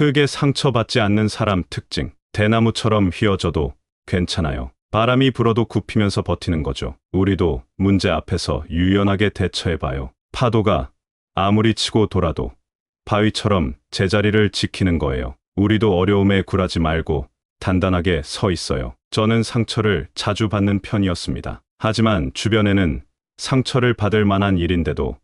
크게 상처받지 않는 사람 특징. 대나무처럼 휘어져도 괜찮아요. 바람이 불어도 굽히면서 버티는 거죠. 우리도 문제 앞에서 유연하게 대처해봐요. 파도가 아무리 치고 돌아도 바위처럼 제자리를 지키는 거예요. 우리도 어려움에 굴하지 말고 단단하게 서 있어요. 저는 상처를 자주 받는 편이었습니다. 하지만 주변에는 상처를 받을 만한 일인데도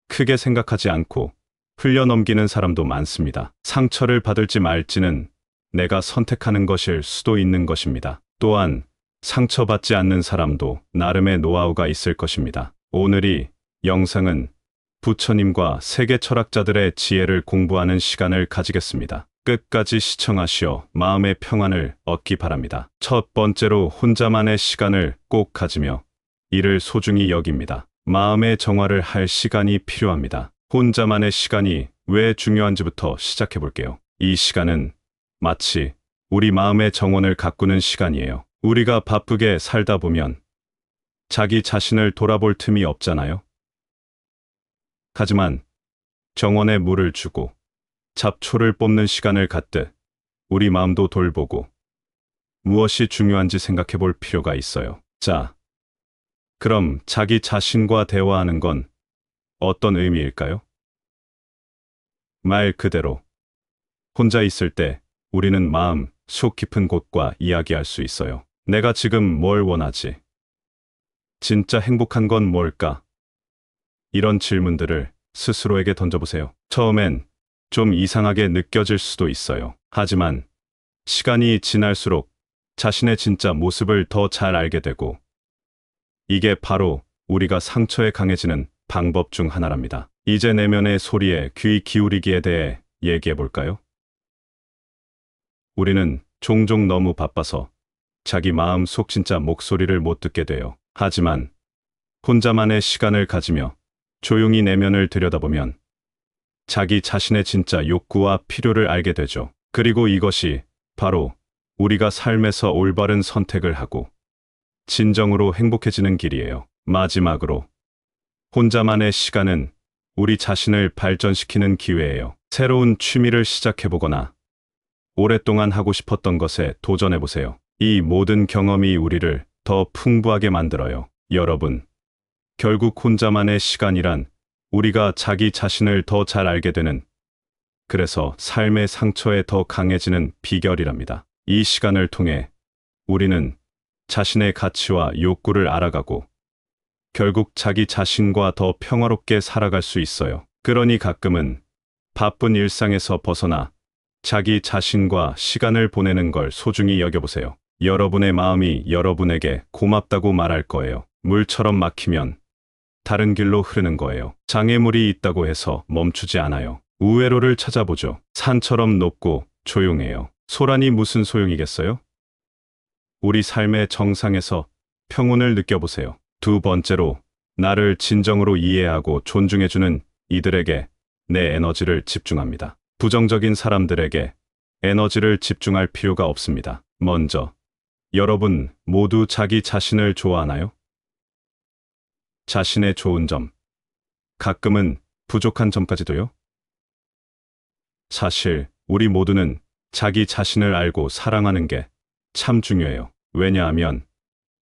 크게 생각하지 않고 흘려넘기는 사람도 많습니다. 상처를 받을지 말지는 내가 선택하는 것일 수도 있는 것입니다. 또한 상처받지 않는 사람도 나름의 노하우가 있을 것입니다. 오늘 이 영상은 부처님과 세계 철학자들의 지혜를 공부하는 시간을 가지겠습니다. 끝까지 시청하시어 마음의 평안을 얻기 바랍니다. 첫 번째로 혼자만의 시간을 꼭 가지며 이를 소중히 여깁니다. 마음의 정화를 할 시간이 필요합니다. 혼자만의 시간이 왜 중요한지부터 시작해 볼게요. 이 시간은 마치 우리 마음의 정원을 가꾸는 시간이에요. 우리가 바쁘게 살다 보면 자기 자신을 돌아볼 틈이 없잖아요. 하지만 정원에 물을 주고 잡초를 뽑는 시간을 갖듯 우리 마음도 돌보고 무엇이 중요한지 생각해 볼 필요가 있어요. 자, 그럼 자기 자신과 대화하는 건 어떤 의미일까요? 말 그대로 혼자 있을 때 우리는 마음 속 깊은 곳과 이야기할 수 있어요. 내가 지금 뭘 원하지? 진짜 행복한 건 뭘까? 이런 질문들을 스스로에게 던져보세요. 처음엔 좀 이상하게 느껴질 수도 있어요. 하지만 시간이 지날수록 자신의 진짜 모습을 더 잘 알게 되고 이게 바로 우리가 상처에 강해지는 방법 중 하나랍니다. 이제 내면의 소리에 귀 기울이기에 대해 얘기해 볼까요? 우리는 종종 너무 바빠서 자기 마음 속 진짜 목소리를 못 듣게 돼요. 하지만 혼자만의 시간을 가지며 조용히 내면을 들여다보면 자기 자신의 진짜 욕구와 필요를 알게 되죠. 그리고 이것이 바로 우리가 삶에서 올바른 선택을 하고 진정으로 행복해지는 길이에요. 마지막으로 혼자만의 시간은 우리 자신을 발전시키는 기회예요. 새로운 취미를 시작해보거나 오랫동안 하고 싶었던 것에 도전해보세요. 이 모든 경험이 우리를 더 풍부하게 만들어요. 여러분, 결국 혼자만의 시간이란 우리가 자기 자신을 더 잘 알게 되는, 그래서 삶의 상처에 더 강해지는 비결이랍니다. 이 시간을 통해 우리는 자신의 가치와 욕구를 알아가고 결국 자기 자신과 더 평화롭게 살아갈 수 있어요. 그러니 가끔은 바쁜 일상에서 벗어나 자기 자신과 시간을 보내는 걸 소중히 여겨보세요. 여러분의 마음이 여러분에게 고맙다고 말할 거예요. 물처럼 막히면 다른 길로 흐르는 거예요. 장애물이 있다고 해서 멈추지 않아요. 우회로를 찾아보죠. 산처럼 높고 조용해요. 소란이 무슨 소용이겠어요? 우리 삶의 정상에서 평온을 느껴보세요. 두 번째로, 나를 진정으로 이해하고 존중해주는 이들에게 내 에너지를 집중합니다. 부정적인 사람들에게 에너지를 집중할 필요가 없습니다. 먼저, 여러분 모두 자기 자신을 좋아하나요? 자신의 좋은 점, 가끔은 부족한 점까지도요? 사실 우리 모두는 자기 자신을 알고 사랑하는 게 참 중요해요. 왜냐하면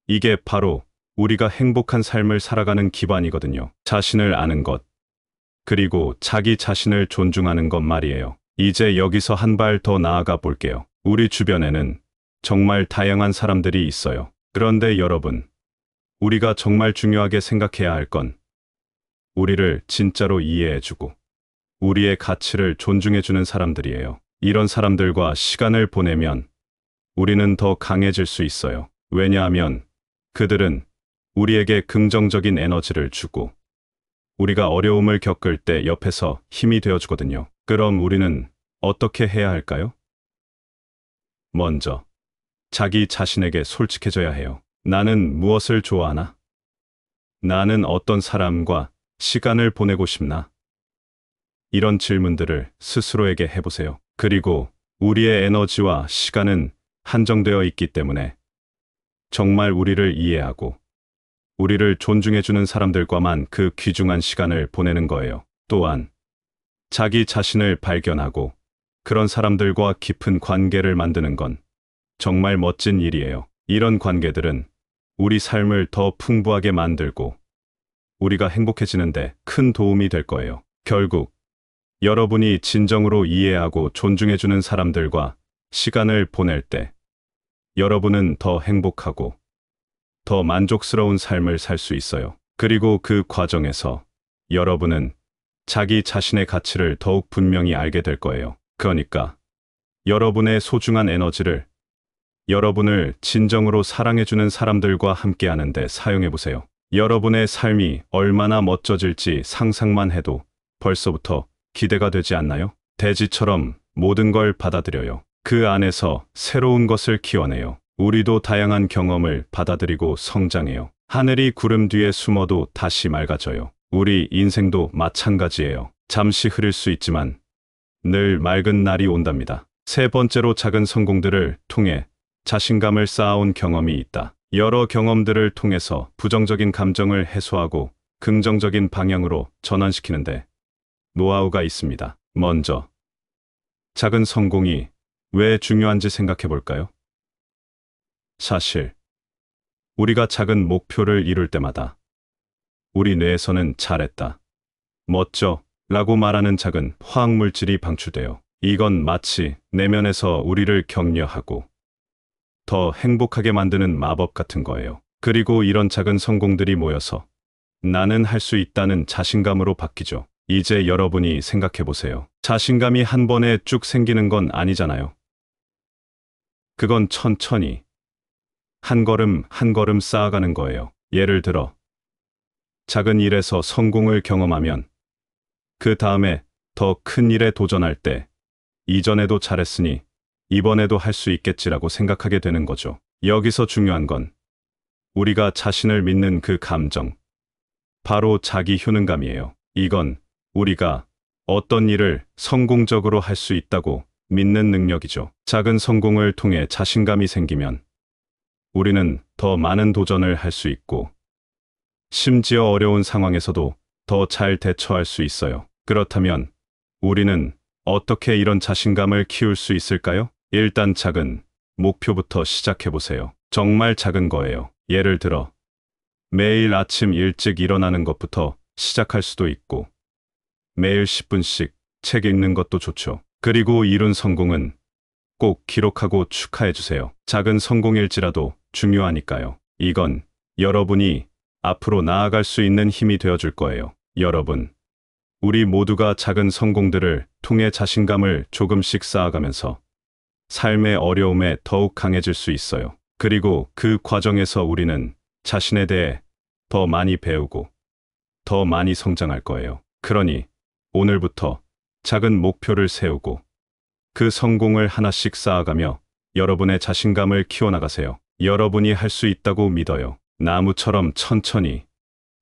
이게 바로 우리가 행복한 삶을 살아가는 기반이거든요. 자신을 아는 것, 그리고 자기 자신을 존중하는 것 말이에요. 이제 여기서 한 발 더 나아가 볼게요. 우리 주변에는 정말 다양한 사람들이 있어요. 그런데 여러분, 우리가 정말 중요하게 생각해야 할 건 우리를 진짜로 이해해주고 우리의 가치를 존중해주는 사람들이에요. 이런 사람들과 시간을 보내면 우리는 더 강해질 수 있어요. 왜냐하면 그들은 우리에게 긍정적인 에너지를 주고 우리가 어려움을 겪을 때 옆에서 힘이 되어주거든요. 그럼 우리는 어떻게 해야 할까요? 먼저 자기 자신에게 솔직해져야 해요. 나는 무엇을 좋아하나? 나는 어떤 사람과 시간을 보내고 싶나? 이런 질문들을 스스로에게 해보세요. 그리고 우리의 에너지와 시간은 한정되어 있기 때문에 정말 우리를 이해하고 우리를 존중해주는 사람들과만 그 귀중한 시간을 보내는 거예요. 또한 자기 자신을 발견하고 그런 사람들과 깊은 관계를 만드는 건 정말 멋진 일이에요. 이런 관계들은 우리 삶을 더 풍부하게 만들고 우리가 행복해지는데 큰 도움이 될 거예요. 결국 여러분이 진정으로 이해하고 존중해주는 사람들과 시간을 보낼 때 여러분은 더 행복하고 더 만족스러운 삶을 살 수 있어요. 그리고 그 과정에서 여러분은 자기 자신의 가치를 더욱 분명히 알게 될 거예요. 그러니까 여러분의 소중한 에너지를 여러분을 진정으로 사랑해주는 사람들과 함께 하는데 사용해보세요. 여러분의 삶이 얼마나 멋져질지 상상만 해도 벌써부터 기대가 되지 않나요? 대지처럼 모든 걸 받아들여요. 그 안에서 새로운 것을 키워내요. 우리도 다양한 경험을 받아들이고 성장해요. 하늘이 구름 뒤에 숨어도 다시 맑아져요. 우리 인생도 마찬가지예요. 잠시 흐릴 수 있지만 늘 맑은 날이 온답니다. 세 번째로 작은 성공들을 통해 자신감을 쌓아온 경험이 있다. 여러 경험들을 통해서 부정적인 감정을 해소하고 긍정적인 방향으로 전환시키는데 노하우가 있습니다. 먼저 작은 성공이 왜 중요한지 생각해 볼까요? 사실 우리가 작은 목표를 이룰 때마다 우리 뇌에서는 잘했다, 멋져 라고 말하는 작은 화학물질이 방출돼요. 이건 마치 내면에서 우리를 격려하고 더 행복하게 만드는 마법 같은 거예요. 그리고 이런 작은 성공들이 모여서 나는 할 수 있다는 자신감으로 바뀌죠. 이제 여러분이 생각해 보세요. 자신감이 한 번에 쭉 생기는 건 아니잖아요. 그건 천천히 한 걸음 한 걸음 쌓아가는 거예요. 예를 들어 작은 일에서 성공을 경험하면 그 다음에 더 큰 일에 도전할 때 이전에도 잘했으니 이번에도 할 수 있겠지라고 생각하게 되는 거죠. 여기서 중요한 건 우리가 자신을 믿는 그 감정, 바로 자기 효능감이에요. 이건 우리가 어떤 일을 성공적으로 할 수 있다고 믿는 능력이죠. 작은 성공을 통해 자신감이 생기면 우리는 더 많은 도전을 할 수 있고 심지어 어려운 상황에서도 더 잘 대처할 수 있어요. 그렇다면 우리는 어떻게 이런 자신감을 키울 수 있을까요? 일단 작은 목표부터 시작해 보세요. 정말 작은 거예요. 예를 들어 매일 아침 일찍 일어나는 것부터 시작할 수도 있고 매일 10분씩 책 읽는 것도 좋죠. 그리고 이룬 성공은 꼭 기록하고 축하해 주세요. 작은 성공일지라도 중요하니까요. 이건 여러분이 앞으로 나아갈 수 있는 힘이 되어줄 거예요. 여러분, 우리 모두가 작은 성공들을 통해 자신감을 조금씩 쌓아가면서 삶의 어려움에 더욱 강해질 수 있어요. 그리고 그 과정에서 우리는 자신에 대해 더 많이 배우고 더 많이 성장할 거예요. 그러니 오늘부터 작은 목표를 세우고 그 성공을 하나씩 쌓아가며 여러분의 자신감을 키워나가세요. 여러분이 할 수 있다고 믿어요. 나무처럼 천천히,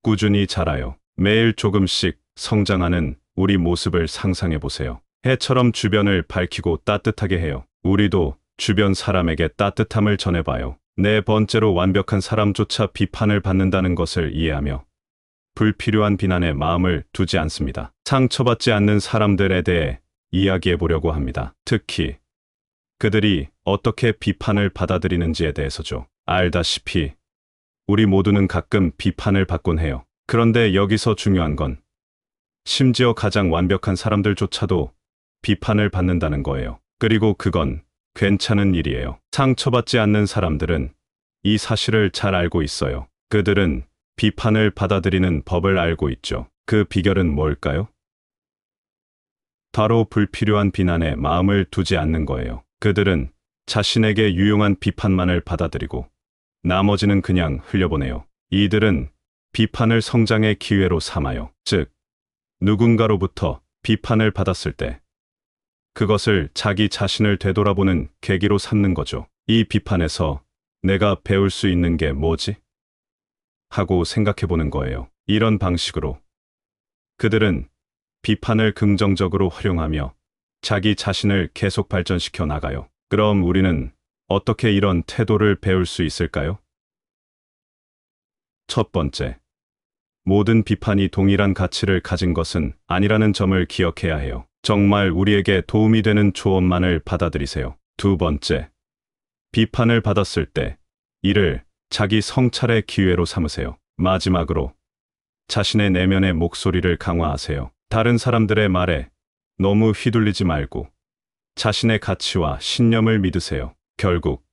꾸준히 자라요. 매일 조금씩 성장하는 우리 모습을 상상해 보세요. 해처럼 주변을 밝히고 따뜻하게 해요. 우리도 주변 사람에게 따뜻함을 전해봐요. 네 번째로 완벽한 사람조차 비판을 받는다는 것을 이해하며 불필요한 비난에 마음을 두지 않습니다. 상처받지 않는 사람들에 대해 이야기해 보려고 합니다. 특히 그들이 어떻게 비판을 받아들이는지에 대해서죠. 알다시피 우리 모두는 가끔 비판을 받곤 해요. 그런데 여기서 중요한 건 심지어 가장 완벽한 사람들조차도 비판을 받는다는 거예요. 그리고 그건 괜찮은 일이에요. 상처받지 않는 사람들은 이 사실을 잘 알고 있어요. 그들은 비판을 받아들이는 법을 알고 있죠. 그 비결은 뭘까요? 바로 불필요한 비난에 마음을 두지 않는 거예요. 그들은 자신에게 유용한 비판만을 받아들이고 나머지는 그냥 흘려보내요. 이들은 비판을 성장의 기회로 삼아요. 즉, 누군가로부터 비판을 받았을 때 그것을 자기 자신을 되돌아보는 계기로 삼는 거죠. 이 비판에서 내가 배울 수 있는 게 뭐지? 하고 생각해 보는 거예요. 이런 방식으로 그들은 비판을 긍정적으로 활용하며 자기 자신을 계속 발전시켜 나가요. 그럼 우리는 어떻게 이런 태도를 배울 수 있을까요? 첫 번째, 모든 비판이 동일한 가치를 가진 것은 아니라는 점을 기억해야 해요. 정말 우리에게 도움이 되는 조언만을 받아들이세요. 두 번째, 비판을 받았을 때 이를 자기 성찰의 기회로 삼으세요. 마지막으로 자신의 내면의 목소리를 강화하세요. 다른 사람들의 말에 너무 휘둘리지 말고 자신의 가치와 신념을 믿으세요. 결국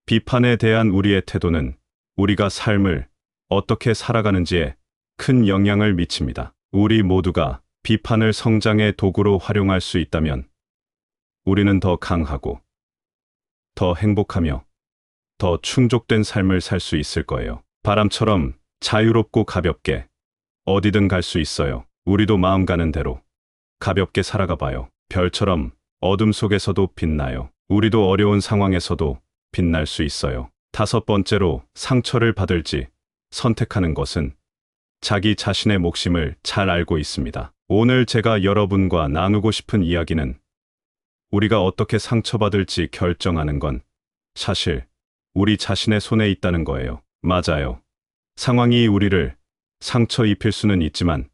비판에 대한 우리의 태도는 우리가 삶을 어떻게 살아가는지에 큰 영향을 미칩니다. 우리 모두가 비판을 성장의 도구로 활용할 수 있다면 우리는 더 강하고 더 행복하며 더 충족된 삶을 살 수 있을 거예요. 바람처럼 자유롭고 가볍게 어디든 갈 수 있어요. 우리도 마음 가는 대로 가볍게 살아가 봐요. 별처럼 어둠 속에서도 빛나요. 우리도 어려운 상황에서도 빛날 수 있어요. 다섯 번째로, 상처를 받을지 선택하는 것은 자기 자신의 몫임을 잘 알고 있습니다. 오늘 제가 여러분과 나누고 싶은 이야기는 우리가 어떻게 상처받을지 결정하는 건 사실 우리 자신의 손에 있다는 거예요. 맞아요. 상황이 우리를 상처 입힐 수는 있지만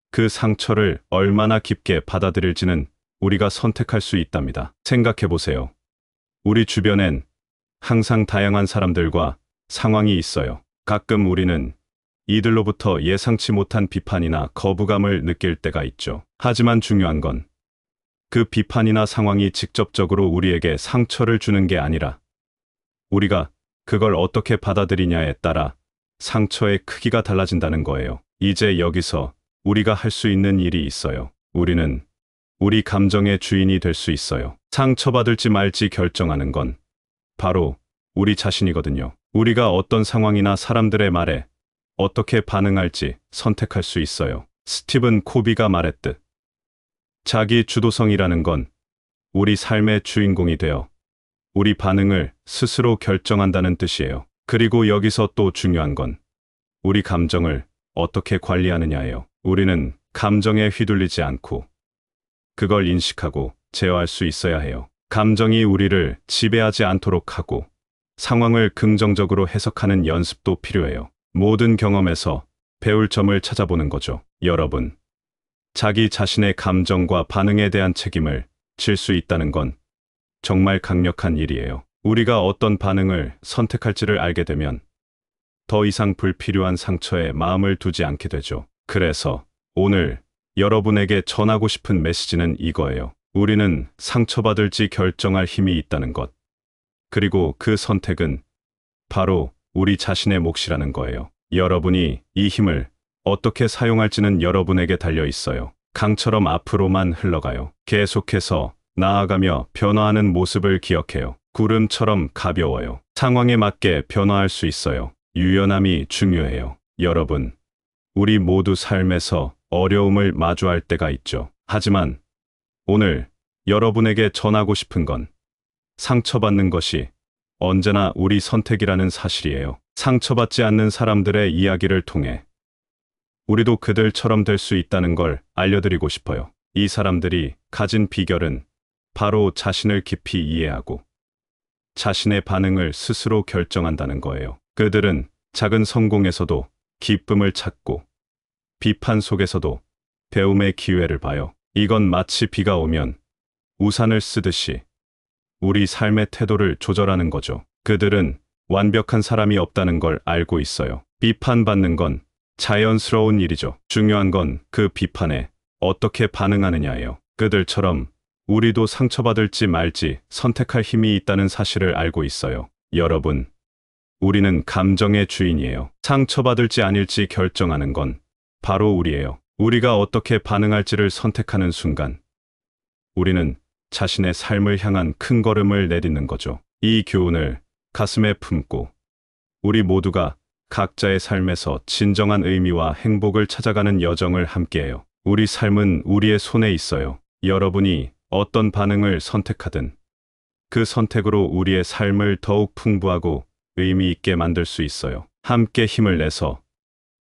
그 상처를 얼마나 깊게 받아들일지는 우리가 선택할 수 있답니다. 생각해 보세요. 우리 주변엔 항상 다양한 사람들과 상황이 있어요. 가끔 우리는 이들로부터 예상치 못한 비판이나 거부감을 느낄 때가 있죠. 하지만 중요한 건 그 비판이나 상황이 직접적으로 우리에게 상처를 주는 게 아니라 우리가 그걸 어떻게 받아들이냐에 따라 상처의 크기가 달라진다는 거예요. 이제 여기서 우리가 할 수 있는 일이 있어요. 우리는 우리 감정의 주인이 될 수 있어요. 상처받을지 말지 결정하는 건 바로 우리 자신이거든요. 우리가 어떤 상황이나 사람들의 말에 어떻게 반응할지 선택할 수 있어요. 스티븐 코비가 말했듯 자기 주도성이라는 건 우리 삶의 주인공이 되어 우리 반응을 스스로 결정한다는 뜻이에요. 그리고 여기서 또 중요한 건 우리 감정을 어떻게 관리하느냐예요. 우리는 감정에 휘둘리지 않고 그걸 인식하고 제어할 수 있어야 해요. 감정이 우리를 지배하지 않도록 하고 상황을 긍정적으로 해석하는 연습도 필요해요. 모든 경험에서 배울 점을 찾아보는 거죠. 여러분, 자기 자신의 감정과 반응에 대한 책임을 질 수 있다는 건 정말 강력한 일이에요. 우리가 어떤 반응을 선택할지를 알게 되면 더 이상 불필요한 상처에 마음을 두지 않게 되죠. 그래서 오늘 여러분에게 전하고 싶은 메시지는 이거예요. 우리는 상처받을지 결정할 힘이 있다는 것. 그리고 그 선택은 바로 우리 자신의 몫이라는 거예요. 여러분이 이 힘을 어떻게 사용할지는 여러분에게 달려 있어요. 강처럼 앞으로만 흘러가요. 계속해서 나아가며 변화하는 모습을 기억해요. 구름처럼 가벼워요. 상황에 맞게 변화할 수 있어요. 유연함이 중요해요. 여러분, 우리 모두 삶에서 어려움을 마주할 때가 있죠. 하지만 오늘 여러분에게 전하고 싶은 건 상처받는 것이 언제나 우리 선택이라는 사실이에요. 상처받지 않는 사람들의 이야기를 통해 우리도 그들처럼 될 수 있다는 걸 알려드리고 싶어요. 이 사람들이 가진 비결은 바로 자신을 깊이 이해하고 자신의 반응을 스스로 결정한다는 거예요. 그들은 작은 성공에서도 기쁨을 찾고 비판 속에서도 배움의 기회를 봐요. 이건 마치 비가 오면 우산을 쓰듯이 우리 삶의 태도를 조절하는 거죠. 그들은 완벽한 사람이 없다는 걸 알고 있어요. 비판받는 건 자연스러운 일이죠. 중요한 건 그 비판에 어떻게 반응하느냐예요. 그들처럼 우리도 상처받을지 말지 선택할 힘이 있다는 사실을 알고 있어요. 여러분, 우리는 감정의 주인이에요. 상처받을지 아닐지 결정하는 건 바로 우리예요. 우리가 어떻게 반응할지를 선택하는 순간 우리는 자신의 삶을 향한 큰 걸음을 내딛는 거죠. 이 교훈을 가슴에 품고 우리 모두가 각자의 삶에서 진정한 의미와 행복을 찾아가는 여정을 함께해요. 우리 삶은 우리의 손에 있어요. 여러분이 어떤 반응을 선택하든 그 선택으로 우리의 삶을 더욱 풍부하고 의미 있게 만들 수 있어요. 함께 힘을 내서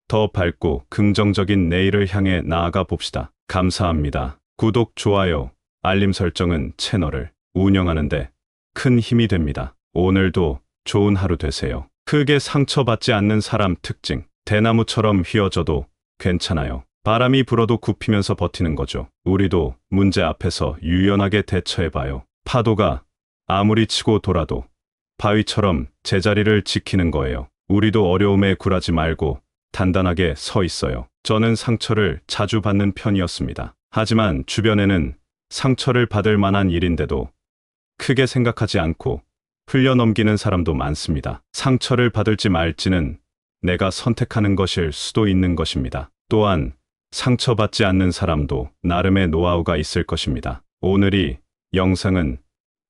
더 밝고 긍정적인 내일을 향해 나아가 봅시다. 감사합니다. 구독, 좋아요, 알림 설정은 채널을 운영하는데 큰 힘이 됩니다. 오늘도 좋은 하루 되세요. 크게 상처받지 않는 사람 특징. 대나무처럼 휘어져도 괜찮아요. 바람이 불어도 굽히면서 버티는 거죠. 우리도 문제 앞에서 유연하게 대처해봐요. 파도가 아무리 치고 돌아도 바위처럼 제자리를 지키는 거예요. 우리도 어려움에 굴하지 말고 단단하게 서 있어요. 저는 상처를 자주 받는 편이었습니다. 하지만 주변에는 상처를 받을 만한 일인데도 크게 생각하지 않고 흘려 넘기는 사람도 많습니다. 상처를 받을지 말지는 내가 선택하는 것일 수도 있는 것입니다. 또한 상처받지 않는 사람도 나름의 노하우가 있을 것입니다. 오늘 이 영상은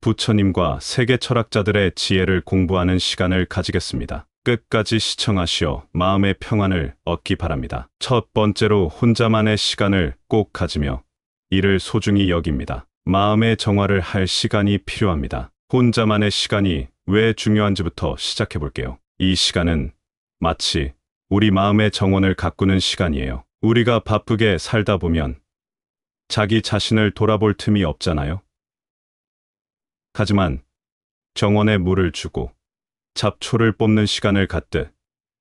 부처님과 세계 철학자들의 지혜를 공부하는 시간을 가지겠습니다. 끝까지 시청하시어 마음의 평안을 얻기 바랍니다. 첫 번째로 혼자만의 시간을 꼭 가지며 이를 소중히 여깁니다. 마음의 정화를 할 시간이 필요합니다. 혼자만의 시간이 왜 중요한지부터 시작해 볼게요. 이 시간은 마치 우리 마음의 정원을 가꾸는 시간이에요. 우리가 바쁘게 살다 보면 자기 자신을 돌아볼 틈이 없잖아요. 하지만 정원에 물을 주고 잡초를 뽑는 시간을 갖듯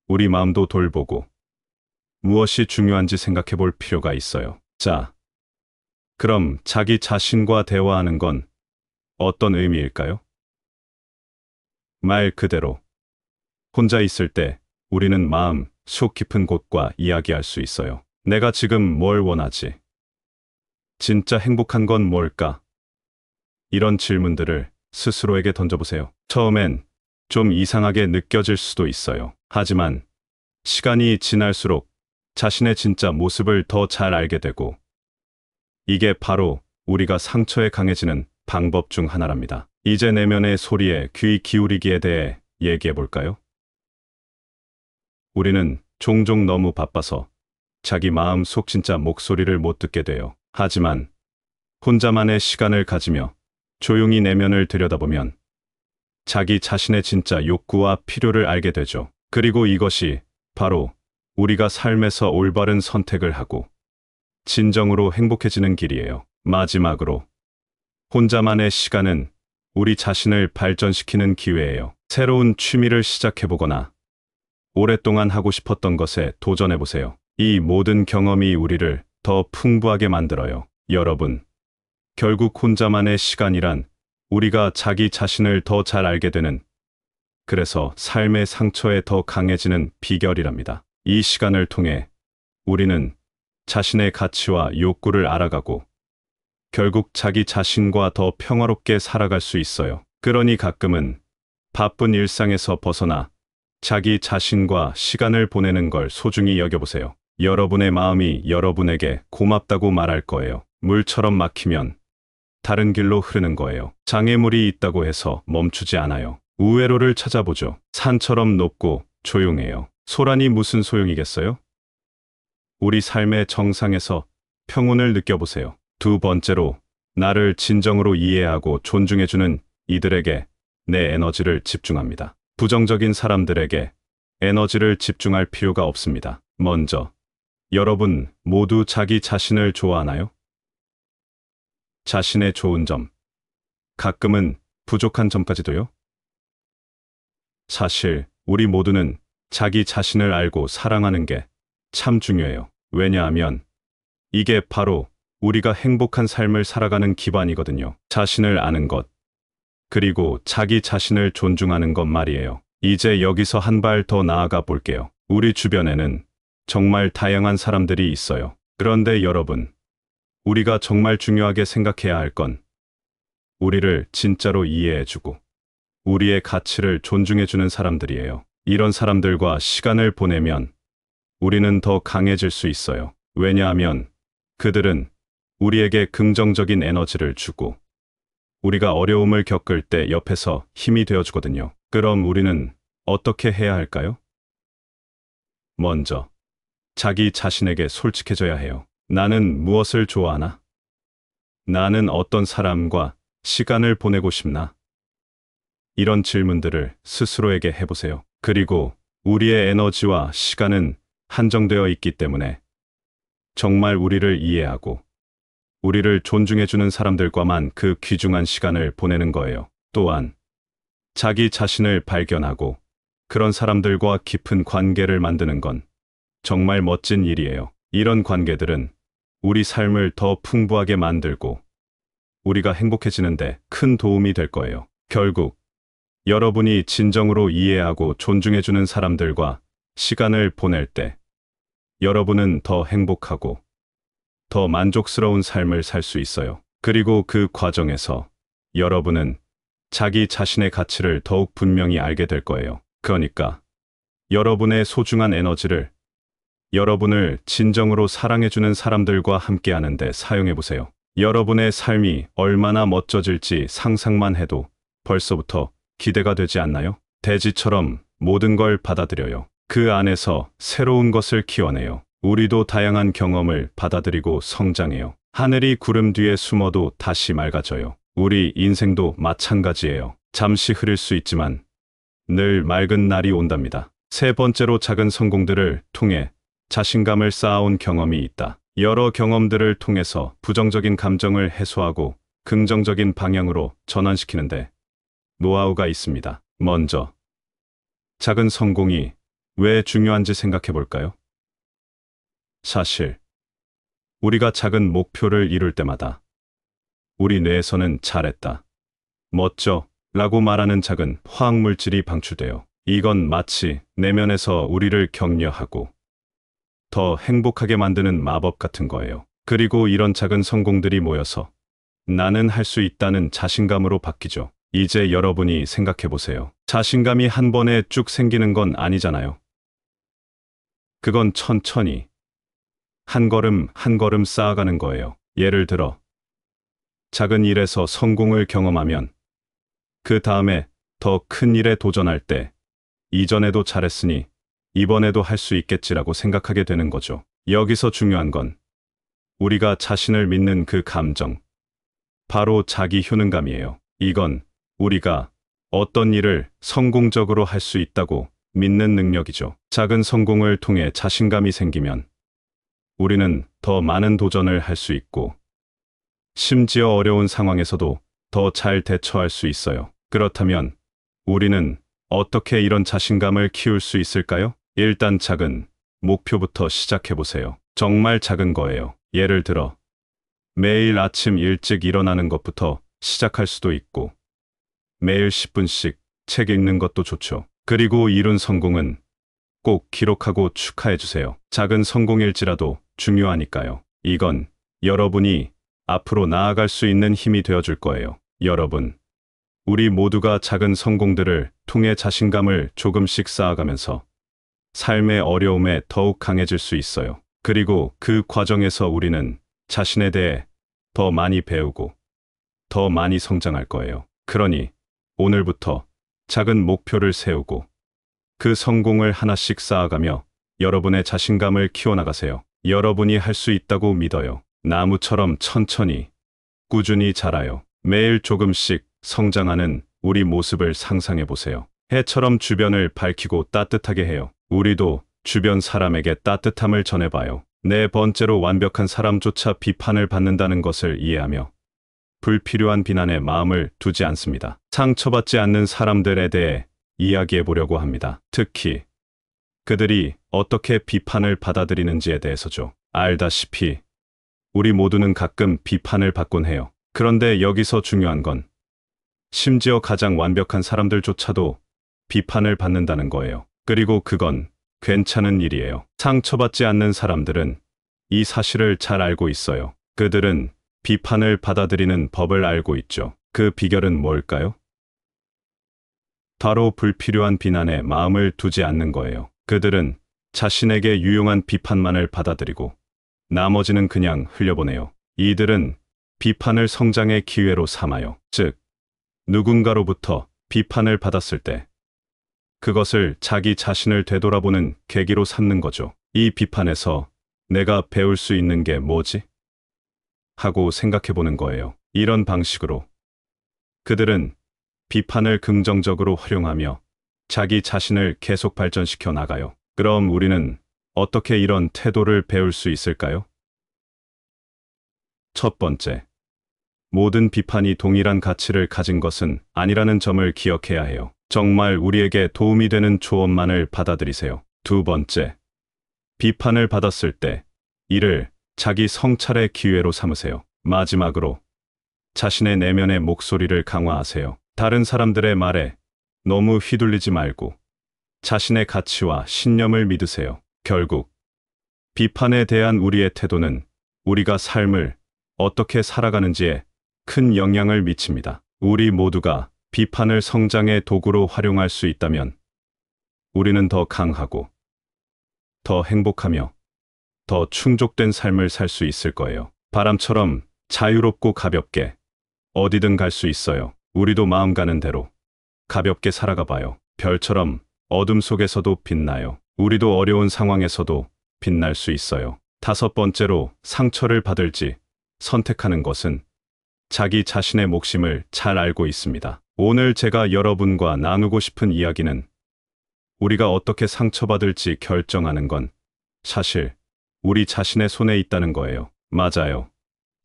우리 마음도 돌보고 무엇이 중요한지 생각해 볼 필요가 있어요. 자, 그럼 자기 자신과 대화하는 건 어떤 의미일까요? 말 그대로 혼자 있을 때 우리는 마음 속 깊은 곳과 이야기할 수 있어요. 내가 지금 뭘 원하지? 진짜 행복한 건 뭘까? 이런 질문들을 스스로에게 던져보세요. 처음엔 좀 이상하게 느껴질 수도 있어요. 하지만 시간이 지날수록 자신의 진짜 모습을 더 잘 알게 되고 이게 바로 우리가 상처에 강해지는 방법 중 하나랍니다. 이제 내면의 소리에 귀 기울이기에 대해 얘기해 볼까요? 우리는 종종 너무 바빠서 자기 마음 속 진짜 목소리를 못 듣게 돼요. 하지만 혼자만의 시간을 가지며 조용히 내면을 들여다보면 자기 자신의 진짜 욕구와 필요를 알게 되죠. 그리고 이것이 바로 우리가 삶에서 올바른 선택을 하고 진정으로 행복해지는 길이에요. 마지막으로 혼자만의 시간은 우리 자신을 발전시키는 기회예요. 새로운 취미를 시작해보거나 오랫동안 하고 싶었던 것에 도전해보세요. 이 모든 경험이 우리를 더 풍부하게 만들어요. 여러분, 결국 혼자만의 시간이란 우리가 자기 자신을 더 잘 알게 되는, 그래서 삶의 상처에 더 강해지는 비결이랍니다. 이 시간을 통해 우리는 자신의 가치와 욕구를 알아가고 결국 자기 자신과 더 평화롭게 살아갈 수 있어요. 그러니 가끔은 바쁜 일상에서 벗어나 자기 자신과 시간을 보내는 걸 소중히 여겨보세요. 여러분의 마음이 여러분에게 고맙다고 말할 거예요. 물처럼 막히면 다른 길로 흐르는 거예요. 장애물이 있다고 해서 멈추지 않아요. 우회로를 찾아보죠. 산처럼 높고 조용해요. 소란이 무슨 소용이겠어요? 우리 삶의 정상에서 평온을 느껴보세요. 두 번째로, 나를 진정으로 이해하고 존중해주는 이들에게 내 에너지를 집중합니다. 부정적인 사람들에게 에너지를 집중할 필요가 없습니다. 먼저, 여러분 모두 자기 자신을 좋아하나요? 자신의 좋은 점, 가끔은 부족한 점까지도요? 사실 우리 모두는 자기 자신을 알고 사랑하는 게 참 중요해요. 왜냐하면 이게 바로 우리가 행복한 삶을 살아가는 기반이거든요. 자신을 아는 것, 그리고 자기 자신을 존중하는 것 말이에요. 이제 여기서 한 발 더 나아가 볼게요. 우리 주변에는 정말 다양한 사람들이 있어요. 그런데 여러분, 우리가 정말 중요하게 생각해야 할 건 우리를 진짜로 이해해주고 우리의 가치를 존중해주는 사람들이에요. 이런 사람들과 시간을 보내면 우리는 더 강해질 수 있어요. 왜냐하면 그들은 우리에게 긍정적인 에너지를 주고 우리가 어려움을 겪을 때 옆에서 힘이 되어주거든요. 그럼 우리는 어떻게 해야 할까요? 먼저, 자기 자신에게 솔직해져야 해요. 나는 무엇을 좋아하나? 나는 어떤 사람과 시간을 보내고 싶나? 이런 질문들을 스스로에게 해보세요. 그리고 우리의 에너지와 시간은 한정되어 있기 때문에 정말 우리를 이해하고 우리를 존중해주는 사람들과만 그 귀중한 시간을 보내는 거예요. 또한 자기 자신을 발견하고 그런 사람들과 깊은 관계를 만드는 건 정말 멋진 일이에요. 이런 관계들은 우리 삶을 더 풍부하게 만들고 우리가 행복해지는데 큰 도움이 될 거예요. 결국 여러분이 진정으로 이해하고 존중해주는 사람들과 시간을 보낼 때 여러분은 더 행복하고 더 만족스러운 삶을 살 수 있어요. 그리고 그 과정에서 여러분은 자기 자신의 가치를 더욱 분명히 알게 될 거예요. 그러니까 여러분의 소중한 에너지를 여러분을 진정으로 사랑해주는 사람들과 함께 하는데 사용해보세요. 여러분의 삶이 얼마나 멋져질지 상상만 해도 벌써부터 기대가 되지 않나요? 대지처럼 모든 걸 받아들여요. 그 안에서 새로운 것을 키워내요. 우리도 다양한 경험을 받아들이고 성장해요. 하늘이 구름 뒤에 숨어도 다시 맑아져요. 우리 인생도 마찬가지예요. 잠시 흐릴 수 있지만 늘 맑은 날이 온답니다. 세 번째로 작은 성공들을 통해 자신감을 쌓아온 경험이 있다. 여러 경험들을 통해서 부정적인 감정을 해소하고 긍정적인 방향으로 전환시키는데 노하우가 있습니다. 먼저, 작은 성공이 왜 중요한지 생각해 볼까요? 사실, 우리가 작은 목표를 이룰 때마다 우리 뇌에서는 잘했다, 멋져 라고 말하는 작은 화학물질이 방출돼요. 이건 마치 내면에서 우리를 격려하고 더 행복하게 만드는 마법 같은 거예요. 그리고 이런 작은 성공들이 모여서 나는 할 수 있다는 자신감으로 바뀌죠. 이제 여러분이 생각해 보세요. 자신감이 한 번에 쭉 생기는 건 아니잖아요. 그건 천천히 한 걸음 한 걸음 쌓아가는 거예요. 예를 들어 작은 일에서 성공을 경험하면 그 다음에 더 큰 일에 도전할 때 이전에도 잘했으니 이번에도 할 수 있겠지라고 생각하게 되는 거죠. 여기서 중요한 건 우리가 자신을 믿는 그 감정, 바로 자기 효능감이에요. 이건 우리가 어떤 일을 성공적으로 할 수 있다고 믿는 능력이죠. 작은 성공을 통해 자신감이 생기면 우리는 더 많은 도전을 할 수 있고 심지어 어려운 상황에서도 더 잘 대처할 수 있어요. 그렇다면 우리는 어떻게 이런 자신감을 키울 수 있을까요? 일단 작은 목표부터 시작해 보세요. 정말 작은 거예요. 예를 들어 매일 아침 일찍 일어나는 것부터 시작할 수도 있고 매일 10분씩 책 읽는 것도 좋죠. 그리고 이룬 성공은 꼭 기록하고 축하해 주세요. 작은 성공일지라도 중요하니까요. 이건 여러분이 앞으로 나아갈 수 있는 힘이 되어줄 거예요. 여러분, 우리 모두가 작은 성공들을 통해 자신감을 조금씩 쌓아가면서 삶의 어려움에 더욱 강해질 수 있어요. 그리고 그 과정에서 우리는 자신에 대해 더 많이 배우고 더 많이 성장할 거예요. 그러니 오늘부터 작은 목표를 세우고 그 성공을 하나씩 쌓아가며 여러분의 자신감을 키워나가세요. 여러분이 할 수 있다고 믿어요. 나무처럼 천천히, 꾸준히 자라요. 매일 조금씩 성장하는 우리 모습을 상상해 보세요. 해처럼 주변을 밝히고 따뜻하게 해요. 우리도 주변 사람에게 따뜻함을 전해봐요. 네 번째로 완벽한 사람조차 비판을 받는다는 것을 이해하며 불필요한 비난에 마음을 두지 않습니다. 상처받지 않는 사람들에 대해 이야기해 보려고 합니다. 특히 그들이 어떻게 비판을 받아들이는지에 대해서죠. 알다시피 우리 모두는 가끔 비판을 받곤 해요. 그런데 여기서 중요한 건 심지어 가장 완벽한 사람들조차도 비판을 받는다는 거예요. 그리고 그건 괜찮은 일이에요. 상처받지 않는 사람들은 이 사실을 잘 알고 있어요. 그들은 비판을 받아들이는 법을 알고 있죠. 그 비결은 뭘까요? 바로 불필요한 비난에 마음을 두지 않는 거예요. 그들은 자신에게 유용한 비판만을 받아들이고 나머지는 그냥 흘려보내요. 이들은 비판을 성장의 기회로 삼아요. 즉, 누군가로부터 비판을 받았을 때 그것을 자기 자신을 되돌아보는 계기로 삼는 거죠. 이 비판에서 내가 배울 수 있는 게 뭐지? 하고 생각해 보는 거예요. 이런 방식으로 그들은 비판을 긍정적으로 활용하며 자기 자신을 계속 발전시켜 나가요. 그럼 우리는 어떻게 이런 태도를 배울 수 있을까요? 첫 번째, 모든 비판이 동일한 가치를 가진 것은 아니라는 점을 기억해야 해요. 정말 우리에게 도움이 되는 조언만을 받아들이세요. 두 번째, 비판을 받았을 때 이를 자기 성찰의 기회로 삼으세요. 마지막으로 자신의 내면의 목소리를 강화하세요. 다른 사람들의 말에 너무 휘둘리지 말고 자신의 가치와 신념을 믿으세요. 결국 비판에 대한 우리의 태도는 우리가 삶을 어떻게 살아가는지에 큰 영향을 미칩니다. 우리 모두가 비판을 성장의 도구로 활용할 수 있다면 우리는 더 강하고 더 행복하며 더 충족된 삶을 살 수 있을 거예요. 바람처럼 자유롭고 가볍게 어디든 갈 수 있어요. 우리도 마음 가는 대로 가볍게 살아가 봐요. 별처럼 어둠 속에서도 빛나요. 우리도 어려운 상황에서도 빛날 수 있어요. 5번째로 상처를 받을지 선택하는 것은 자기 자신의 몫임을 잘 알고 있습니다. 오늘 제가 여러분과 나누고 싶은 이야기는 우리가 어떻게 상처받을지 결정하는 건 사실 우리 자신의 손에 있다는 거예요. 맞아요.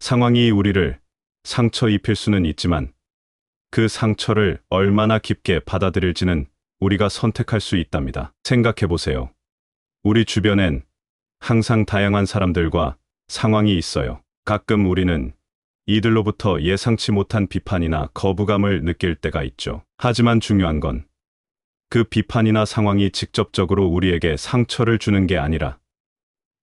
상황이 우리를 상처 입힐 수는 있지만 그 상처를 얼마나 깊게 받아들일지는 우리가 선택할 수 있답니다. 생각해 보세요. 우리 주변엔 항상 다양한 사람들과 상황이 있어요. 가끔 우리는 이들로부터 예상치 못한 비판이나 거부감을 느낄 때가 있죠. 하지만 중요한 건 그 비판이나 상황이 직접적으로 우리에게 상처를 주는 게 아니라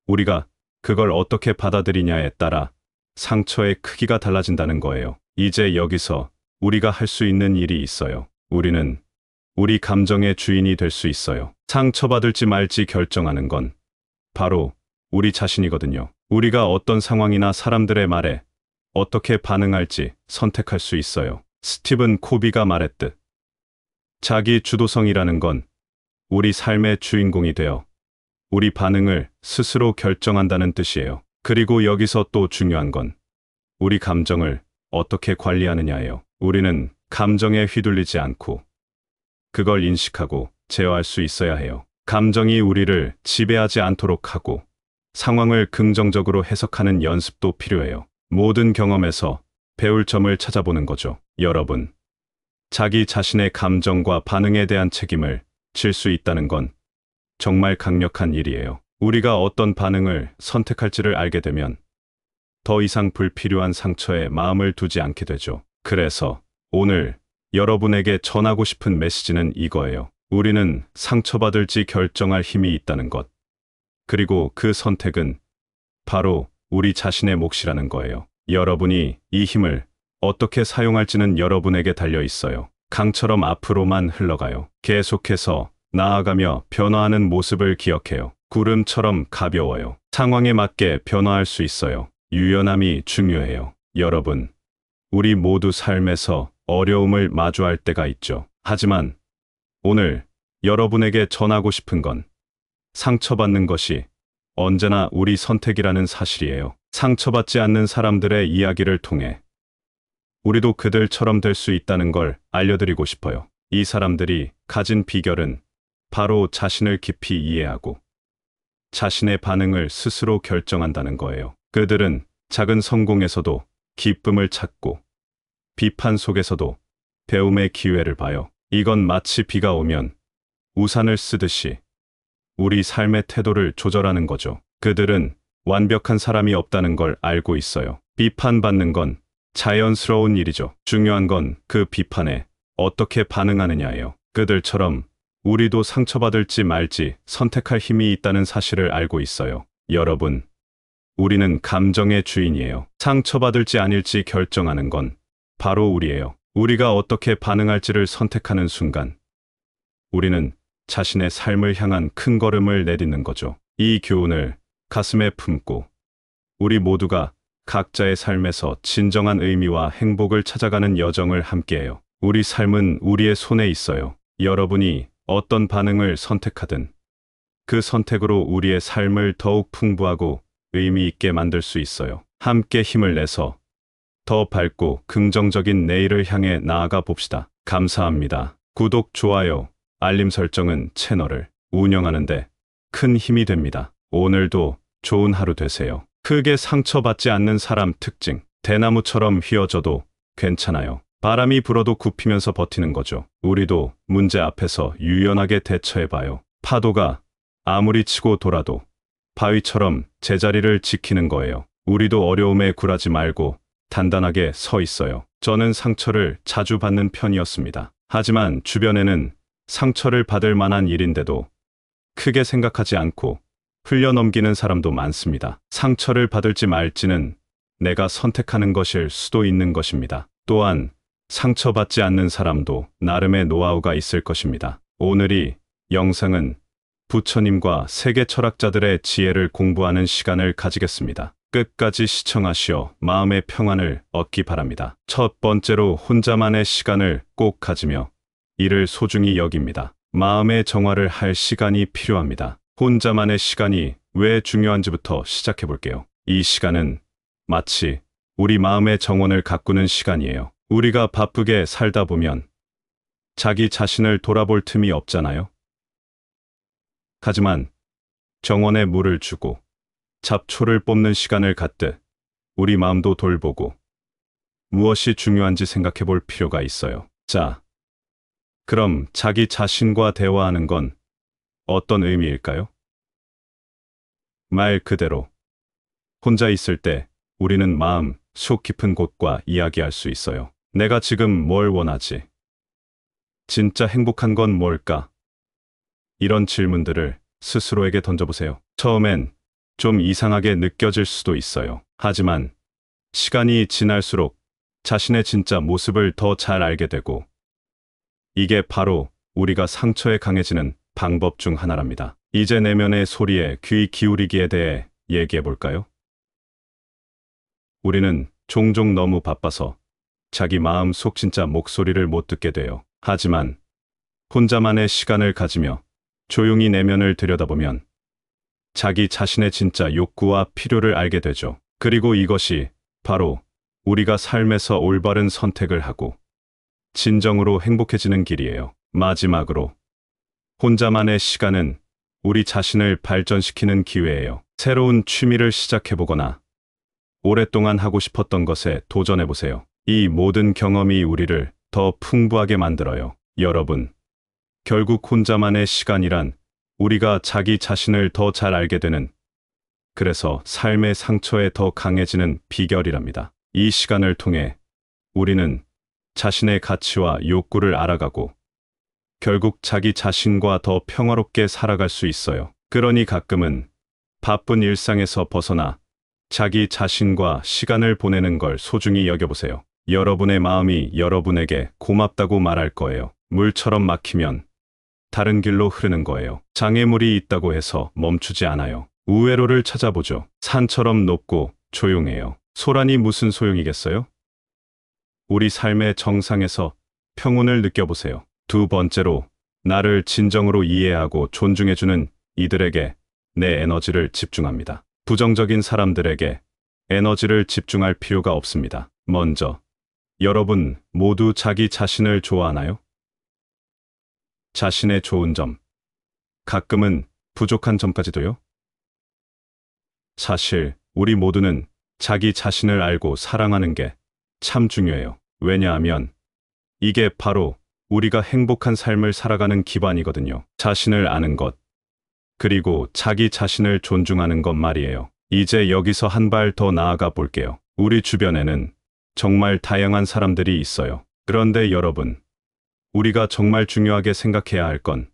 우리가 그걸 어떻게 받아들이냐에 따라 상처의 크기가 달라진다는 거예요. 이제 여기서 우리가 할 수 있는 일이 있어요. 우리는 우리 감정의 주인이 될 수 있어요. 상처받을지 말지 결정하는 건 바로 우리 자신이거든요. 우리가 어떤 상황이나 사람들의 말에 어떻게 반응할지 선택할 수 있어요. 스티븐 코비가 말했듯 자기 주도성이라는 건 우리 삶의 주인공이 되어 우리 반응을 스스로 결정한다는 뜻이에요. 그리고 여기서 또 중요한 건 우리 감정을 어떻게 관리하느냐예요. 우리는 감정에 휘둘리지 않고 그걸 인식하고 제어할 수 있어야 해요. 감정이 우리를 지배하지 않도록 하고 상황을 긍정적으로 해석하는 연습도 필요해요. 모든 경험에서 배울 점을 찾아보는 거죠. 여러분, 자기 자신의 감정과 반응에 대한 책임을 질 수 있다는 건 정말 강력한 일이에요. 우리가 어떤 반응을 선택할지를 알게 되면 더 이상 불필요한 상처에 마음을 두지 않게 되죠. 그래서 오늘 여러분에게 전하고 싶은 메시지는 이거예요. 우리는 상처받을지 결정할 힘이 있다는 것. 그리고 그 선택은 바로 우리 자신의 몫이라는 거예요. 여러분이 이 힘을 어떻게 사용할지는 여러분에게 달려 있어요. 강처럼 앞으로만 흘러가요. 계속해서 나아가며 변화하는 모습을 기억해요. 구름처럼 가벼워요. 상황에 맞게 변화할 수 있어요. 유연함이 중요해요. 여러분, 우리 모두 삶에서 어려움을 마주할 때가 있죠. 하지만 오늘 여러분에게 전하고 싶은 건 상처받는 것이 언제나 우리 선택이라는 사실이에요. 상처받지 않는 사람들의 이야기를 통해 우리도 그들처럼 될 수 있다는 걸 알려드리고 싶어요. 이 사람들이 가진 비결은 바로 자신을 깊이 이해하고 자신의 반응을 스스로 결정한다는 거예요. 그들은 작은 성공에서도 기쁨을 찾고 비판 속에서도 배움의 기회를 봐요. 이건 마치 비가 오면 우산을 쓰듯이 우리 삶의 태도를 조절하는 거죠. 그들은 완벽한 사람이 없다는 걸 알고 있어요. 비판받는 건 자연스러운 일이죠. 중요한 건 그 비판에 어떻게 반응하느냐예요. 그들처럼 우리도 상처받을지 말지 선택할 힘이 있다는 사실을 알고 있어요. 여러분, 우리는 감정의 주인이에요. 상처받을지 아닐지 결정하는 건 바로 우리예요. 우리가 어떻게 반응할지를 선택하는 순간 우리는 자신의 삶을 향한 큰 걸음을 내딛는 거죠. 이 교훈을 가슴에 품고 우리 모두가 각자의 삶에서 진정한 의미와 행복을 찾아가는 여정을 함께해요. 우리 삶은 우리의 손에 있어요. 여러분이 어떤 반응을 선택하든 그 선택으로 우리의 삶을 더욱 풍부하고 의미 있게 만들 수 있어요. 함께 힘을 내서 더 밝고 긍정적인 내일을 향해 나아가 봅시다. 감사합니다. 구독, 좋아요, 알림 설정은 채널을 운영하는데 큰 힘이 됩니다. 오늘도 좋은 하루 되세요. 크게 상처받지 않는 사람 특징. 대나무처럼 휘어져도 괜찮아요. 바람이 불어도 굽히면서 버티는 거죠. 우리도 문제 앞에서 유연하게 대처해봐요. 파도가 아무리 치고 돌아도 바위처럼 제자리를 지키는 거예요. 우리도 어려움에 굴하지 말고 단단하게 서 있어요. 저는 상처를 자주 받는 편이었습니다. 하지만 주변에는 상처를 받을 만한 일인데도 크게 생각하지 않고 흘려넘기는 사람도 많습니다. 상처를 받을지 말지는 내가 선택하는 것일 수도 있는 것입니다. 또한 상처받지 않는 사람도 나름의 노하우가 있을 것입니다. 오늘 이 영상은 부처님과 세계 철학자들의 지혜를 공부하는 시간을 가지겠습니다. 끝까지 시청하시어 마음의 평안을 얻기 바랍니다. 첫 번째로 혼자만의 시간을 꼭 가지며 이를 소중히 여깁니다. 마음의 정화를 할 시간이 필요합니다. 혼자만의 시간이 왜 중요한지부터 시작해 볼게요. 이 시간은 마치 우리 마음의 정원을 가꾸는 시간이에요. 우리가 바쁘게 살다 보면 자기 자신을 돌아볼 틈이 없잖아요. 하지만 정원에 물을 주고 잡초를 뽑는 시간을 갖듯 우리 마음도 돌보고 무엇이 중요한지 생각해 볼 필요가 있어요. 자, 그럼 자기 자신과 대화하는 건 어떤 의미일까요? 말 그대로 혼자 있을 때 우리는 마음 속 깊은 곳과 이야기할 수 있어요. 내가 지금 뭘 원하지? 진짜 행복한 건 뭘까? 이런 질문들을 스스로에게 던져보세요. 처음엔 좀 이상하게 느껴질 수도 있어요. 하지만 시간이 지날수록 자신의 진짜 모습을 더 잘 알게 되고 이게 바로 우리가 상처에 강해지는 방법 중 하나랍니다. 이제 내면의 소리에 귀 기울이기에 대해 얘기해 볼까요? 우리는 종종 너무 바빠서 자기 마음 속 진짜 목소리를 못 듣게 돼요. 하지만 혼자만의 시간을 가지며 조용히 내면을 들여다보면 자기 자신의 진짜 욕구와 필요를 알게 되죠. 그리고 이것이 바로 우리가 삶에서 올바른 선택을 하고 진정으로 행복해지는 길이에요. 마지막으로 혼자만의 시간은 우리 자신을 발전시키는 기회예요. 새로운 취미를 시작해보거나 오랫동안 하고 싶었던 것에 도전해보세요. 이 모든 경험이 우리를 더 풍부하게 만들어요. 여러분, 결국 혼자만의 시간이란 우리가 자기 자신을 더 잘 알게 되는, 그래서 삶의 상처에 더 강해지는 비결이랍니다. 이 시간을 통해 우리는 자신의 가치와 욕구를 알아가고 결국 자기 자신과 더 평화롭게 살아갈 수 있어요. 그러니 가끔은 바쁜 일상에서 벗어나 자기 자신과 시간을 보내는 걸 소중히 여겨보세요. 여러분의 마음이 여러분에게 고맙다고 말할 거예요. 물처럼 막히면 다른 길로 흐르는 거예요. 장애물이 있다고 해서 멈추지 않아요. 우회로를 찾아보죠. 산처럼 높고 조용해요. 소란이 무슨 소용이겠어요? 우리 삶의 정상에서 평온을 느껴보세요. 두 번째로, 나를 진정으로 이해하고 존중해주는 이들에게 내 에너지를 집중합니다. 부정적인 사람들에게 에너지를 집중할 필요가 없습니다. 먼저, 여러분 모두 자기 자신을 좋아하나요? 자신의 좋은 점, 가끔은 부족한 점까지도요? 사실 우리 모두는 자기 자신을 알고 사랑하는 게 참 중요해요. 왜냐하면 이게 바로 우리가 행복한 삶을 살아가는 기반이거든요. 자신을 아는 것, 그리고 자기 자신을 존중하는 것 말이에요. 이제 여기서 한 발 더 나아가 볼게요. 우리 주변에는 정말 다양한 사람들이 있어요. 그런데 여러분, 우리가 정말 중요하게 생각해야 할 건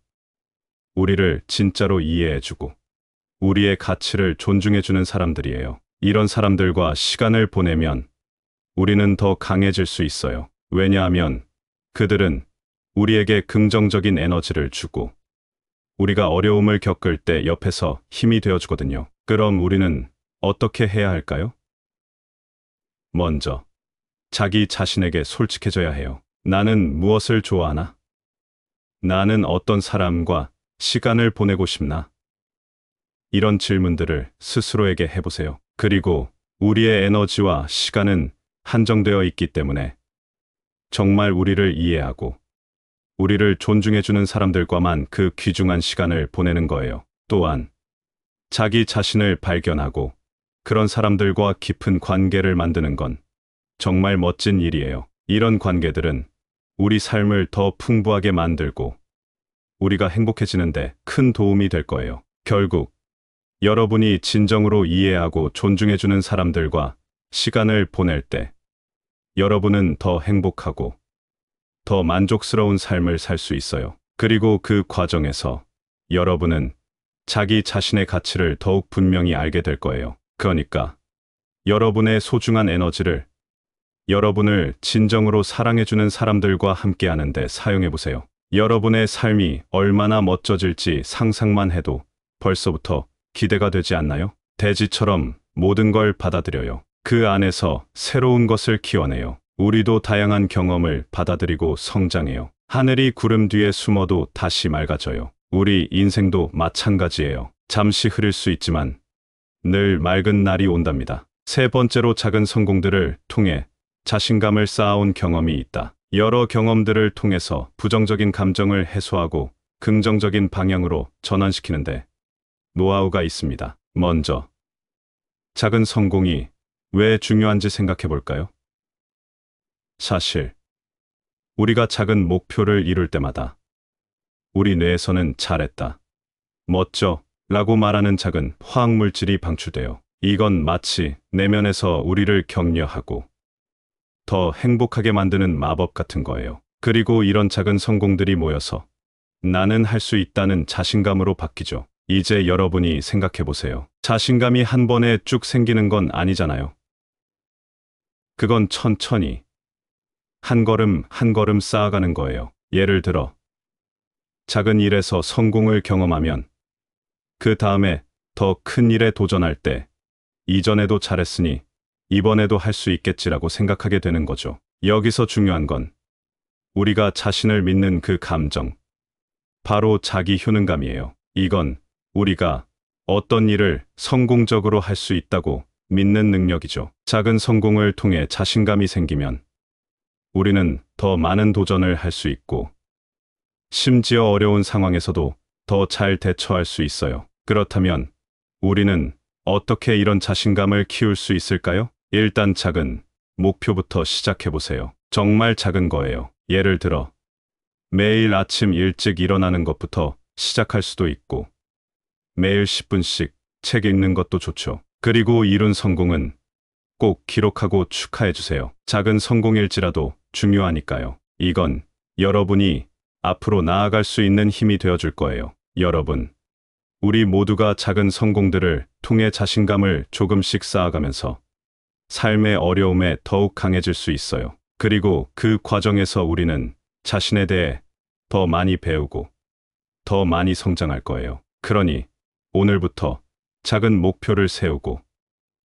우리를 진짜로 이해해주고 우리의 가치를 존중해주는 사람들이에요. 이런 사람들과 시간을 보내면 우리는 더 강해질 수 있어요. 왜냐하면 그들은 우리에게 긍정적인 에너지를 주고 우리가 어려움을 겪을 때 옆에서 힘이 되어주거든요. 그럼 우리는 어떻게 해야 할까요? 먼저, 자기 자신에게 솔직해져야 해요. 나는 무엇을 좋아하나? 나는 어떤 사람과 시간을 보내고 싶나? 이런 질문들을 스스로에게 해보세요. 그리고 우리의 에너지와 시간은 한정되어 있기 때문에 정말 우리를 이해하고 우리를 존중해주는 사람들과만 그 귀중한 시간을 보내는 거예요. 또한 자기 자신을 발견하고 그런 사람들과 깊은 관계를 만드는 건 정말 멋진 일이에요. 이런 관계들은 우리 삶을 더 풍부하게 만들고 우리가 행복해지는데 큰 도움이 될 거예요. 결국 여러분이 진정으로 이해하고 존중해주는 사람들과 시간을 보낼 때 여러분은 더 행복하고 더 만족스러운 삶을 살 수 있어요. 그리고 그 과정에서 여러분은 자기 자신의 가치를 더욱 분명히 알게 될 거예요. 그러니까 여러분의 소중한 에너지를 여러분을 진정으로 사랑해주는 사람들과 함께 하는데 사용해보세요. 여러분의 삶이 얼마나 멋져질지 상상만 해도 벌써부터 기대가 되지 않나요? 대지처럼 모든 걸 받아들여요. 그 안에서 새로운 것을 키워내요. 우리도 다양한 경험을 받아들이고 성장해요. 하늘이 구름 뒤에 숨어도 다시 맑아져요. 우리 인생도 마찬가지예요. 잠시 흐릴 수 있지만 늘 맑은 날이 온답니다. 세 번째로 작은 성공들을 통해 자신감을 쌓아온 경험이 있다. 여러 경험들을 통해서 부정적인 감정을 해소하고 긍정적인 방향으로 전환시키는데 노하우가 있습니다. 먼저, 작은 성공이 왜 중요한지 생각해 볼까요? 사실, 우리가 작은 목표를 이룰 때마다 우리 뇌에서는 잘했다, 멋져 라고 말하는 작은 화학물질이 방출돼요. 이건 마치 내면에서 우리를 격려하고 더 행복하게 만드는 마법 같은 거예요. 그리고 이런 작은 성공들이 모여서 나는 할 수 있다는 자신감으로 바뀌죠. 이제 여러분이 생각해 보세요. 자신감이 한 번에 쭉 생기는 건 아니잖아요. 그건 천천히 한 걸음 한 걸음 쌓아가는 거예요. 예를 들어 작은 일에서 성공을 경험하면 그 다음에 더 큰 일에 도전할 때 이전에도 잘했으니 이번에도 할 수 있겠지라고 생각하게 되는 거죠. 여기서 중요한 건 우리가 자신을 믿는 그 감정, 바로 자기 효능감이에요. 이건 우리가 어떤 일을 성공적으로 할 수 있다고 믿는 능력이죠. 작은 성공을 통해 자신감이 생기면 우리는 더 많은 도전을 할 수 있고 심지어 어려운 상황에서도 더 잘 대처할 수 있어요. 그렇다면 우리는 어떻게 이런 자신감을 키울 수 있을까요? 일단 작은 목표부터 시작해 보세요. 정말 작은 거예요. 예를 들어 매일 아침 일찍 일어나는 것부터 시작할 수도 있고 매일 10분씩 책 읽는 것도 좋죠. 그리고 이룬 성공은 꼭 기록하고 축하해 주세요. 작은 성공일지라도 중요하니까요. 이건 여러분이 앞으로 나아갈 수 있는 힘이 되어줄 거예요. 여러분, 우리 모두가 작은 성공들을 통해 자신감을 조금씩 쌓아가면서 삶의 어려움에 더욱 강해질 수 있어요. 그리고 그 과정에서 우리는 자신에 대해 더 많이 배우고 더 많이 성장할 거예요. 그러니 오늘부터 작은 목표를 세우고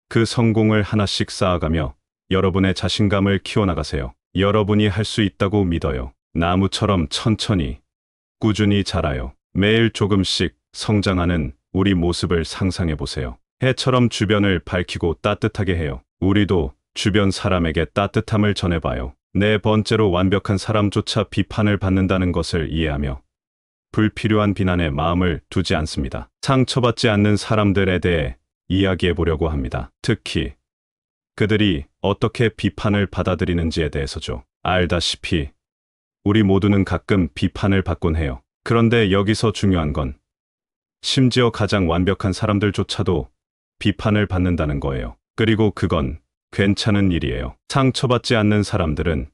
그 성공을 하나씩 쌓아가며 여러분의 자신감을 키워나가세요. 여러분이 할 수 있다고 믿어요. 나무처럼 천천히, 꾸준히 자라요. 매일 조금씩 성장하는 우리 모습을 상상해 보세요. 해처럼 주변을 밝히고 따뜻하게 해요. 우리도 주변 사람에게 따뜻함을 전해봐요. 네 번째로 완벽한 사람조차 비판을 받는다는 것을 이해하며 불필요한 비난에 마음을 두지 않습니다. 상처받지 않는 사람들에 대해 이야기해 보려고 합니다. 특히 그들이 어떻게 비판을 받아들이는지에 대해서죠. 알다시피 우리 모두는 가끔 비판을 받곤 해요. 그런데 여기서 중요한 건 심지어 가장 완벽한 사람들조차도 비판을 받는다는 거예요. 그리고 그건 괜찮은 일이에요. 상처받지 않는 사람들은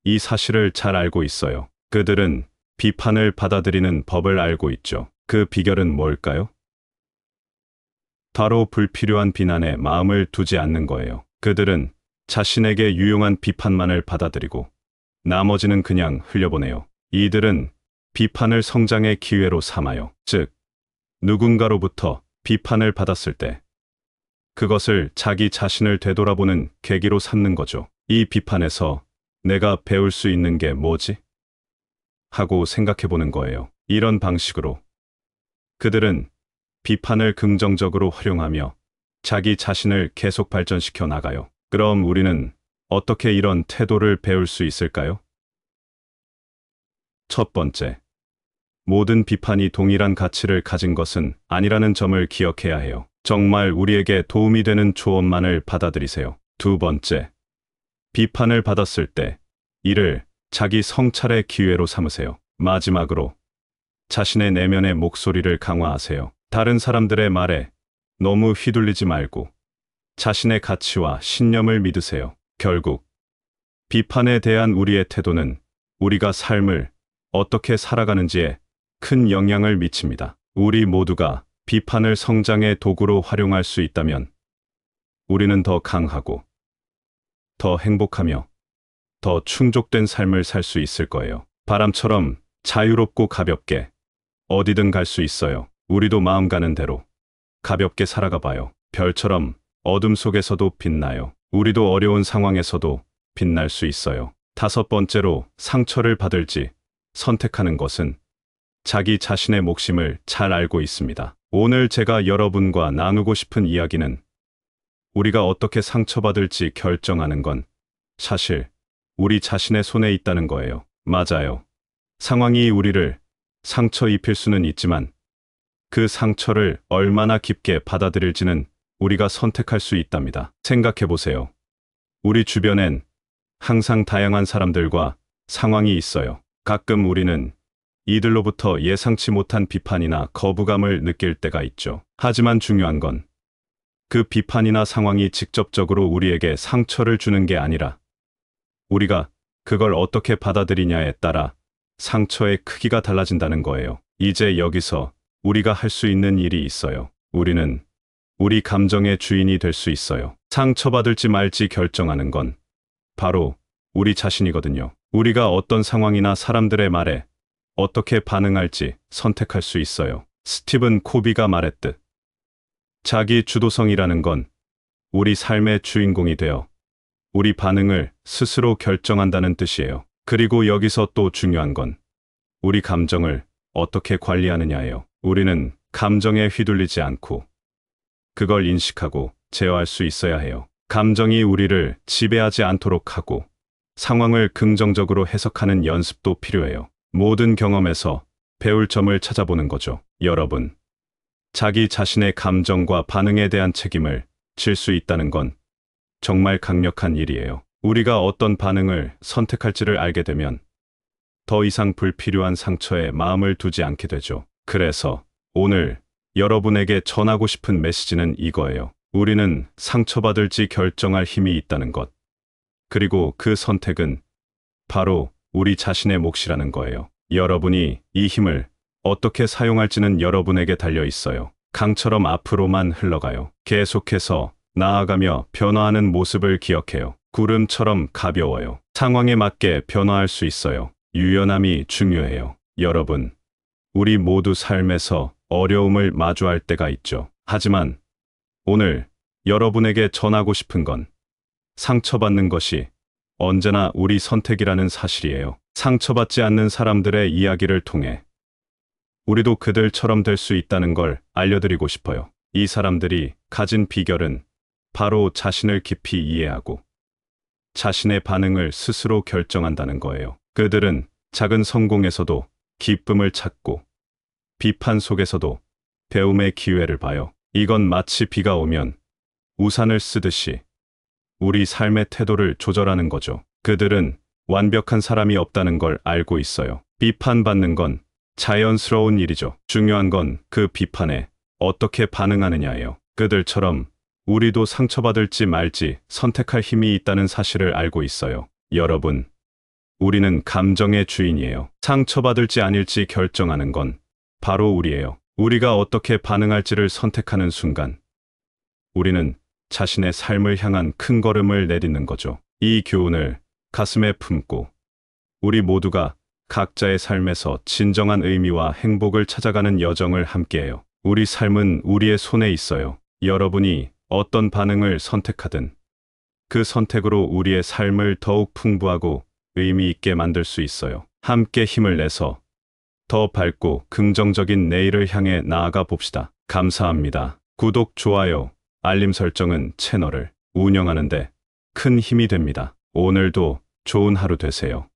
이 사실을 잘 알고 있어요. 그들은 비판을 받아들이는 법을 알고 있죠. 그 비결은 뭘까요? 바로 불필요한 비난에 마음을 두지 않는 거예요. 그들은 자신에게 유용한 비판만을 받아들이고 나머지는 그냥 흘려보내요. 이들은 비판을 성장의 기회로 삼아요. 즉, 누군가로부터 비판을 받았을 때 그것을 자기 자신을 되돌아보는 계기로 삼는 거죠. 이 비판에서 내가 배울 수 있는 게 뭐지? 하고 생각해 보는 거예요. 이런 방식으로 그들은 비판을 긍정적으로 활용하며 자기 자신을 계속 발전시켜 나가요. 그럼 우리는 어떻게 이런 태도를 배울 수 있을까요? 첫 번째, 모든 비판이 동일한 가치를 가진 것은 아니라는 점을 기억해야 해요. 정말 우리에게 도움이 되는 조언만을 받아들이세요. 두 번째, 비판을 받았을 때 이를 자기 성찰의 기회로 삼으세요. 마지막으로 자신의 내면의 목소리를 강화하세요. 다른 사람들의 말에 너무 휘둘리지 말고 자신의 가치와 신념을 믿으세요. 결국 비판에 대한 우리의 태도는 우리가 삶을 어떻게 살아가는지에 큰 영향을 미칩니다. 우리 모두가 비판을 성장의 도구로 활용할 수 있다면 우리는 더 강하고 더 행복하며 더 충족된 삶을 살 수 있을 거예요. 바람처럼 자유롭고 가볍게 어디든 갈 수 있어요. 우리도 마음 가는 대로 가볍게 살아가 봐요. 별처럼 어둠 속에서도 빛나요. 우리도 어려운 상황에서도 빛날 수 있어요. 다섯 번째로, 상처를 받을지 선택하는 것은 자기 자신의 몫임을 잘 알고 있습니다. 오늘 제가 여러분과 나누고 싶은 이야기는 우리가 어떻게 상처받을지 결정하는 건 사실 우리 자신의 손에 있다는 거예요. 맞아요. 상황이 우리를 상처 입힐 수는 있지만 그 상처를 얼마나 깊게 받아들일지는 우리가 선택할 수 있답니다. 생각해 보세요. 우리 주변엔 항상 다양한 사람들과 상황이 있어요. 가끔 우리는 이들로부터 예상치 못한 비판이나 거부감을 느낄 때가 있죠. 하지만 중요한 건 그 비판이나 상황이 직접적으로 우리에게 상처를 주는 게 아니라 우리가 그걸 어떻게 받아들이냐에 따라 상처의 크기가 달라진다는 거예요. 이제 여기서 우리가 할 수 있는 일이 있어요. 우리는 우리 감정의 주인이 될 수 있어요. 상처받을지 말지 결정하는 건 바로 우리 자신이거든요. 우리가 어떤 상황이나 사람들의 말에 어떻게 반응할지 선택할 수 있어요. 스티븐 코비가 말했듯 자기 주도성이라는 건 우리 삶의 주인공이 되어 우리 반응을 스스로 결정한다는 뜻이에요. 그리고 여기서 또 중요한 건 우리 감정을 어떻게 관리하느냐예요. 우리는 감정에 휘둘리지 않고 그걸 인식하고 제어할 수 있어야 해요. 감정이 우리를 지배하지 않도록 하고 상황을 긍정적으로 해석하는 연습도 필요해요. 모든 경험에서 배울 점을 찾아보는 거죠. 여러분, 자기 자신의 감정과 반응에 대한 책임을 질 수 있다는 건 정말 강력한 일이에요. 우리가 어떤 반응을 선택할지를 알게 되면 더 이상 불필요한 상처에 마음을 두지 않게 되죠. 그래서 오늘 여러분에게 전하고 싶은 메시지는 이거예요. 우리는 상처받을지 결정할 힘이 있다는 것. 그리고 그 선택은 바로 우리 자신의 몫이라는 거예요. 여러분이 이 힘을 어떻게 사용할지는 여러분에게 달려 있어요. 강처럼 앞으로만 흘러가요. 계속해서 나아가며 변화하는 모습을 기억해요. 구름처럼 가벼워요. 상황에 맞게 변화할 수 있어요. 유연함이 중요해요. 여러분, 우리 모두 삶에서 어려움을 마주할 때가 있죠. 하지만 오늘 여러분에게 전하고 싶은 건 상처받는 것이 언제나 우리 선택이라는 사실이에요. 상처받지 않는 사람들의 이야기를 통해 우리도 그들처럼 될 수 있다는 걸 알려드리고 싶어요. 이 사람들이 가진 비결은 바로 자신을 깊이 이해하고 자신의 반응을 스스로 결정한다는 거예요. 그들은 작은 성공에서도 기쁨을 찾고 비판 속에서도 배움의 기회를 봐요. 이건 마치 비가 오면 우산을 쓰듯이 우리 삶의 태도를 조절하는 거죠. 그들은 완벽한 사람이 없다는 걸 알고 있어요. 비판받는 건 자연스러운 일이죠. 중요한 건 그 비판에 어떻게 반응하느냐예요. 그들처럼 우리도 상처받을지 말지 선택할 힘이 있다는 사실을 알고 있어요. 여러분, 우리는 감정의 주인이에요. 상처받을지 아닐지 결정하는 건 바로 우리예요. 우리가 어떻게 반응할지를 선택하는 순간 우리는 자신의 삶을 향한 큰 걸음을 내딛는 거죠. 이 교훈을 가슴에 품고 우리 모두가 각자의 삶에서 진정한 의미와 행복을 찾아가는 여정을 함께해요. 우리 삶은 우리의 손에 있어요. 여러분이 어떤 반응을 선택하든 그 선택으로 우리의 삶을 더욱 풍부하고 의미 있게 만들 수 있어요. 함께 힘을 내서 더 밝고 긍정적인 내일을 향해 나아가 봅시다. 감사합니다. 구독, 좋아요, 알림 설정은 채널을 운영하는데 큰 힘이 됩니다. 오늘도 좋은 하루 되세요.